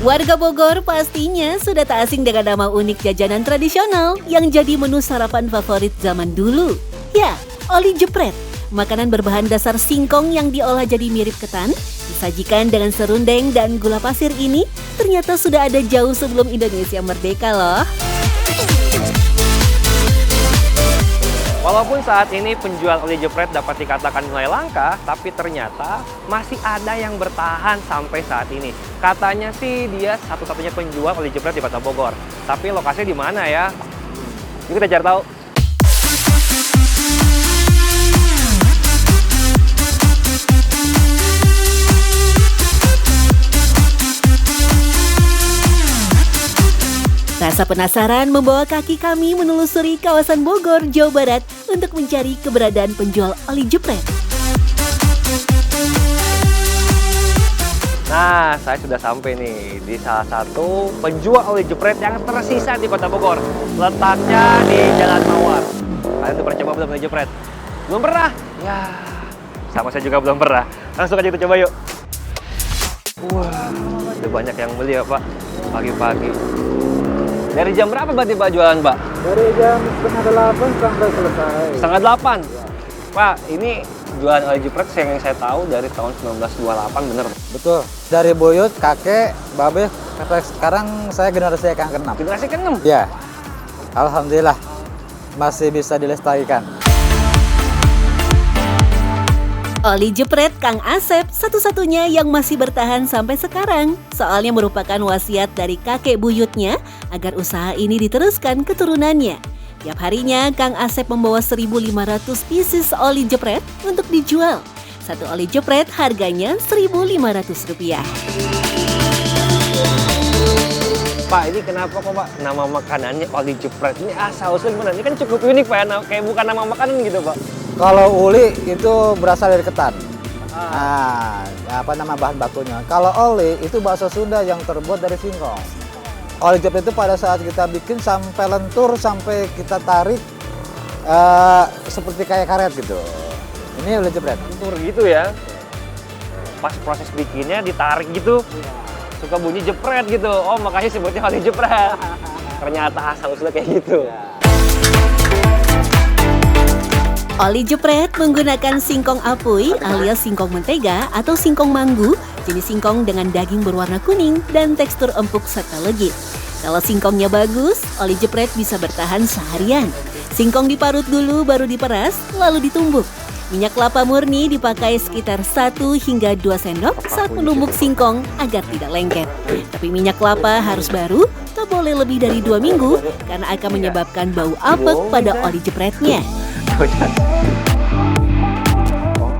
Warga Bogor pastinya sudah tak asing dengan nama unik jajanan tradisional yang jadi menu sarapan favorit zaman dulu. Ya, oli jepret. Makanan berbahan dasar singkong yang diolah jadi mirip ketan, disajikan dengan serundeng dan gula pasir ini ternyata sudah ada jauh sebelum Indonesia merdeka loh. Walaupun saat ini penjual oli jepret dapat dikatakan mulai langka, tapi ternyata masih ada yang bertahan sampai saat ini. Katanya sih dia satu-satunya penjual oli jepret di Kota Bogor. Tapi lokasinya di mana ya? Yuk kita cari tahu. Rasa penasaran membawa kaki kami menelusuri kawasan Bogor, Jawa Barat untuk mencari keberadaan penjual oli jepret. Nah, saya sudah sampai nih di salah satu penjual oli jepret yang tersisa di Kota Bogor. Letaknya di Jalan Mawar. Kalian udah pernah coba belum oli jepret? Belum pernah? Ya, sama saya juga belum pernah. Langsung aja kita coba yuk. Wah, udah banyak yang beli ya Pak, pagi-pagi. Dari jam berapa berarti Pak jualan Pak? Dari jam 7:30 sampai selesai. 7:30? Pak, ini jualan oli jepret yang saya tahu dari tahun 1928, bener? Betul. Dari buyut, kakek, babe, sampai sekarang saya generasi yang ke-6. Generasi ke-6? Ya. Alhamdulillah masih bisa dilestarikan. Oli jepret Kang Asep satu-satunya yang masih bertahan sampai sekarang. Soalnya merupakan wasiat dari kakek buyutnya agar usaha ini diteruskan keturunannya. Tiap harinya Kang Asep membawa 1.500 pieces oli jepret untuk dijual. Satu oli jepret harganya Rp1.500. Pak, ini kenapa kok Pak nama makanannya oli jepret? Ini asal-usulnya gimana? Ini kan cukup unik Pak ya, kayak bukan nama makanan gitu Pak. Kalau uli itu berasal dari ketan. Nah, apa nama bahan bakunya? Kalau oli itu bahasa Sunda yang terbuat dari singkong. Oli jepret itu pada saat kita bikin sampai lentur, sampai kita tarik seperti kayak karet gitu. Ini oli jepret. Lentur gitu ya. Pas proses bikinnya ditarik gitu, suka bunyi jepret gitu. Oh, makanya sebutnya oli jepret. Ternyata asal-usulnya kayak gitu. Oli jepret menggunakan singkong apui alias singkong mentega atau singkong manggu, jenis singkong dengan daging berwarna kuning dan tekstur empuk serta legit. Kalau singkongnya bagus, oli jepret bisa bertahan seharian. Singkong diparut dulu baru diperas, lalu ditumbuk. Minyak kelapa murni dipakai sekitar 1 hingga 2 sendok saat menumbuk singkong agar tidak lengket. Tapi minyak kelapa harus baru, tak boleh lebih dari 2 minggu karena akan menyebabkan bau apek pada oli jepretnya.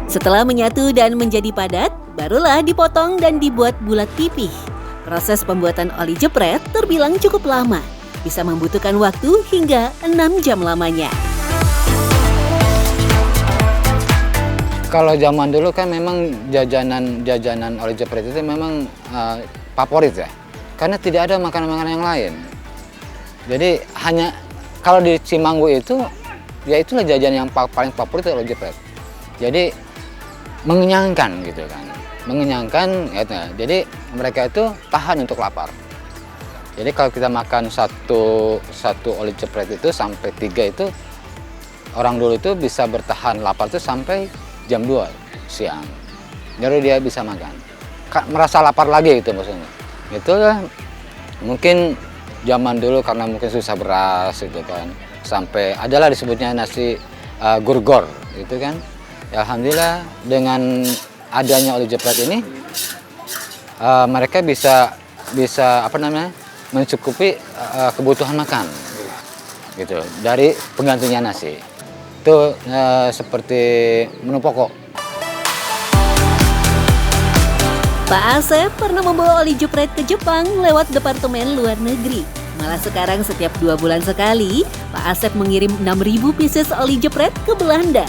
Setelah menyatu dan menjadi padat, barulah dipotong dan dibuat bulat pipih. Proses pembuatan oli jepret terbilang cukup lama, bisa membutuhkan waktu hingga 6 jam lamanya. Kalau zaman dulu kan memang jajanan oli jepret itu memang favorit ya, karena tidak ada makanan-makanan yang lain. Jadi hanya kalau di Cimanggu itu, ya itulah jajanan yang paling favorit oli jepret. Jadi mengenyangkan gitu kan, mengenyangkan gitu. Jadi mereka itu tahan untuk lapar. Jadi kalau kita makan satu oli jepret itu sampai 3 itu, orang dulu itu bisa bertahan lapar itu sampai jam 2 siang. Baru dia bisa makan. Merasa lapar lagi gitu maksudnya. Itulah mungkin zaman dulu karena mungkin susah beras gitu kan. Sampai adalah disebutnya nasi gurgor gitu kan. Ya, alhamdulillah dengan adanya oli jepret ini mereka bisa mencukupi kebutuhan makan gitu dari penggantinya nasi. Itu seperti menu pokok. Pak Asep pernah membawa oli jepret ke Jepang lewat Departemen Luar Negeri. Malah sekarang setiap 2 bulan sekali, Pak Asep mengirim 6.000 pieces oli jepret ke Belanda.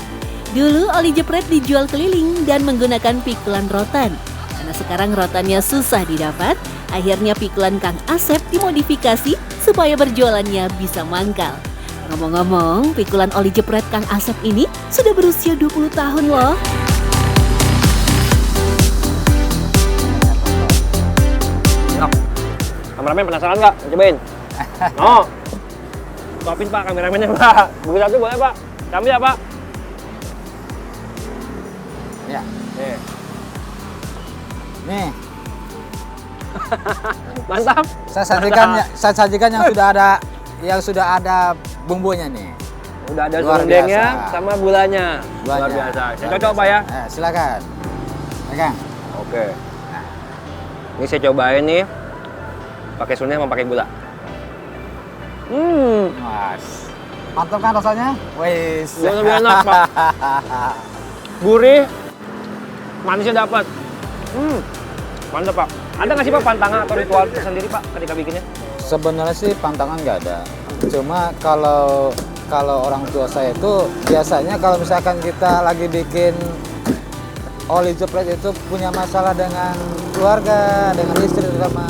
Dulu oli jepret dijual keliling dan menggunakan pikulan rotan. Karena sekarang rotannya susah didapat, akhirnya pikulan Kang Asep dimodifikasi supaya berjualannya bisa mangkal. Ngomong-ngomong, pikulan oli jepret Kang Asep ini sudah berusia 20 tahun loh. Kameramen penasaran nggak? Cobain. No. Suapin Pak kameramennya Pak. Bagi satu boleh Pak. Kami ya Pak. Ya. Nih. Nih, Mantap. saya sajikan yang sudah ada bumbunya nih. Udah ada Luar serundengnya biasa. sama gulanya. Luar biasa. Saya cocok Pak ya. Silakan. Pegang. Oke. Ini saya cobain nih. Pakai serundeng sama pakai gula. Mas. Mantap kan rasanya? Wis. Lebih enak Pak. Gurih. Manisnya dapat. Mantap Pak. Ada nggak sih Pak pantangan atau ritual tersendiri Pak ketika bikinnya? Sebenarnya sih pantangan nggak ada. Cuma kalau orang tua saya itu biasanya kalau misalkan kita lagi bikin oli jepret itu punya masalah dengan keluarga, dengan istri sama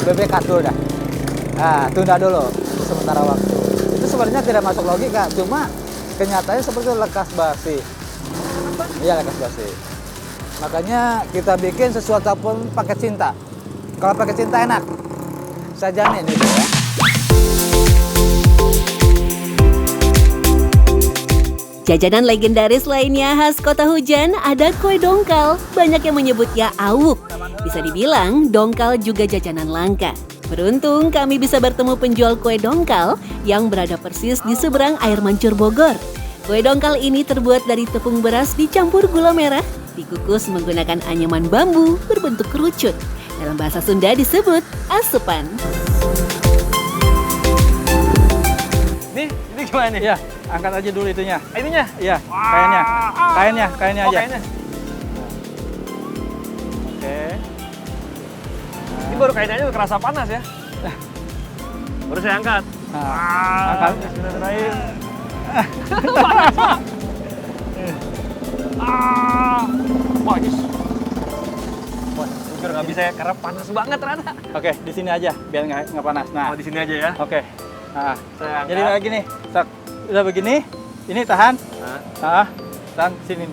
bebek katul dah. Nah, tunda dulu sementara waktu. Itu sebenarnya tidak masuk logika, cuma kenyataannya seperti itu, lekas basi. Iya, lekas basi. Makanya kita bikin sesuatu pun pakai cinta. Kalau pakai cinta enak. Saya jamin itu ya. Jajanan legendaris lainnya khas Kota Hujan ada kue dongkal. Banyak yang menyebutnya awuk. Bisa dibilang dongkal juga jajanan langka. Beruntung kami bisa bertemu penjual kue dongkal yang berada persis di seberang air mancur Bogor. Kue dongkal ini terbuat dari tepung beras dicampur gula merah, dikukus menggunakan anyaman bambu berbentuk kerucut. Dalam bahasa Sunda disebut asupan. Ini gimana nih? Iya, angkat aja dulu itunya. Ininya? Iya, kainnya Oh, aja. kayaknya. Oke. Ini baru kainnya aja udah kerasa panas ya. Baru saya angkat. Nah, angkat. Bismillahirrahmanirrahim. Panas Pak. Wah, wah, jujur nggak bisa ya karena panas banget ternyata. Oke, di sini aja biar nggak panas. Nah, Oh, di sini aja ya. oke. Nah, Saya angkat. jadi lagi nih, udah begini, ini tahan. Nah. Tahan sini.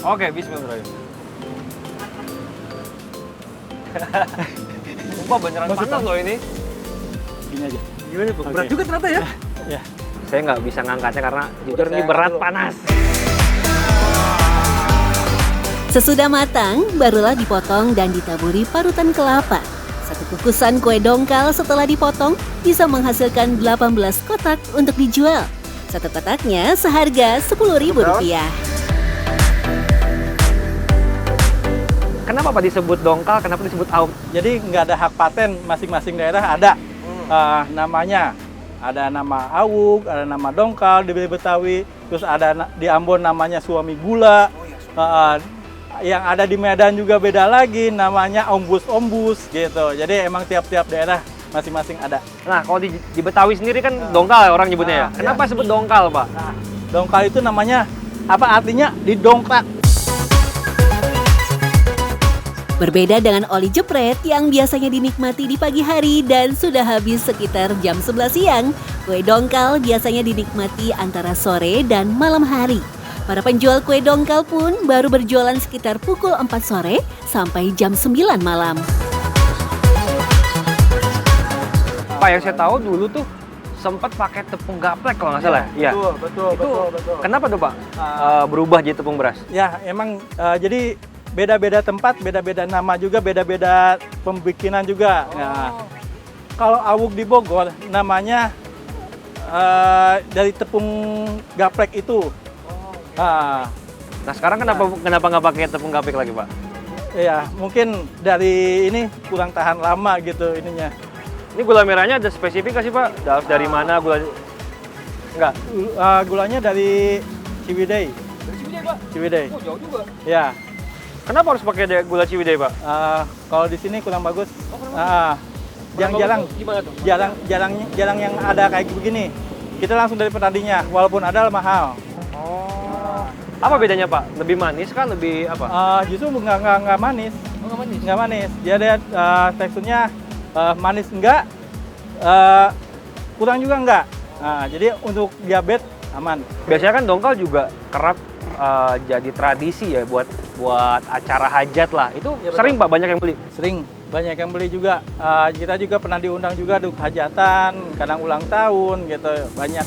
Oke, bismillahirrahmanirrahim. Sumpah beneran Masuk, panas Pak. loh ini. Gini aja. Gimana Pak? Berat Oke. juga ternyata ya. Ya. Saya nggak bisa ngangkatnya karena jujur ini saya berat angkat dulu. panas. Sesudah matang, barulah dipotong dan ditaburi parutan kelapa. Satu kukusan kue dongkal setelah dipotong bisa menghasilkan 18 kotak untuk dijual. Satu kotaknya seharga Rp10.000. Kenapa Pak disebut dongkal? Kenapa disebut awuk? Jadi nggak ada hak paten, masing-masing daerah ada namanya. Ada nama awuk, ada nama dongkal di Betawi, terus ada di Ambon namanya suami gula. Yang ada di Medan juga beda lagi, namanya ombus-ombus gitu. Jadi emang tiap-tiap daerah masing-masing ada. Nah, kalau di Betawi sendiri kan dongkal ya orang nyebutnya ya. Kenapa sebut dongkal, Pak? Nah, dongkal itu namanya apa artinya? Didongkrak. Berbeda dengan oli jepret yang biasanya dinikmati di pagi hari dan sudah habis sekitar jam 11 siang, kue dongkal biasanya dinikmati antara sore dan malam hari. Para penjual kue dongkal pun baru berjualan sekitar pukul 4 sore sampai jam 9 malam. Pak, yang saya tahu dulu tuh sempat pakai tepung gaplek kalau nggak salah. Iya. Betul. Kenapa tuh Pak Ah. berubah jadi tepung beras? Ya, emang jadi beda-beda tempat, beda-beda nama juga, beda-beda pembikinan juga. Nah, kalau awuk di Bogor namanya dari tepung gaplek itu. Nah, sekarang kenapa nggak pakai tepung gaplek lagi, Pak? Ya, mungkin dari ini kurang tahan lama gitu ininya. Ini gula merahnya ada spesifik nggak sih, Pak? Dari mana gula? Enggak. Gulanya dari Ciwidey. Dari Ciwidey, Pak. Ciwidey. Oh, jauh juga. Ya, Kenapa harus pakai gula Ciwidey, Pak? kalau di sini kurang bagus. Kurang Jarang-jarang, bagus tuh gimana tuh? jarang yang ada kayak begini. Kita langsung dari petaninya, walaupun ada mahal. Apa bedanya, Pak? Lebih manis kan? Lebih apa? Justru nggak manis, Oh, nggak manis. nggak manis. Dia ada teksturnya manis enggak, kurang juga enggak. Jadi untuk diabetes aman. Biasanya kan dongkal juga kerap jadi tradisi ya buat acara hajat lah. Itu Iya, betul. sering Pak banyak yang beli. Sering banyak yang beli juga. Kita juga pernah diundang juga untuk hajatan, kadang ulang tahun gitu, banyak.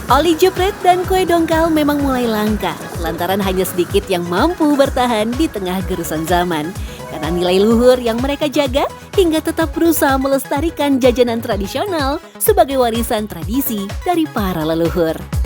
Oli jepret dan kue dongkal memang mulai langka, lantaran hanya sedikit yang mampu bertahan di tengah gerusan zaman. Karena nilai luhur yang mereka jaga hingga tetap berusaha melestarikan jajanan tradisional sebagai warisan tradisi dari para leluhur.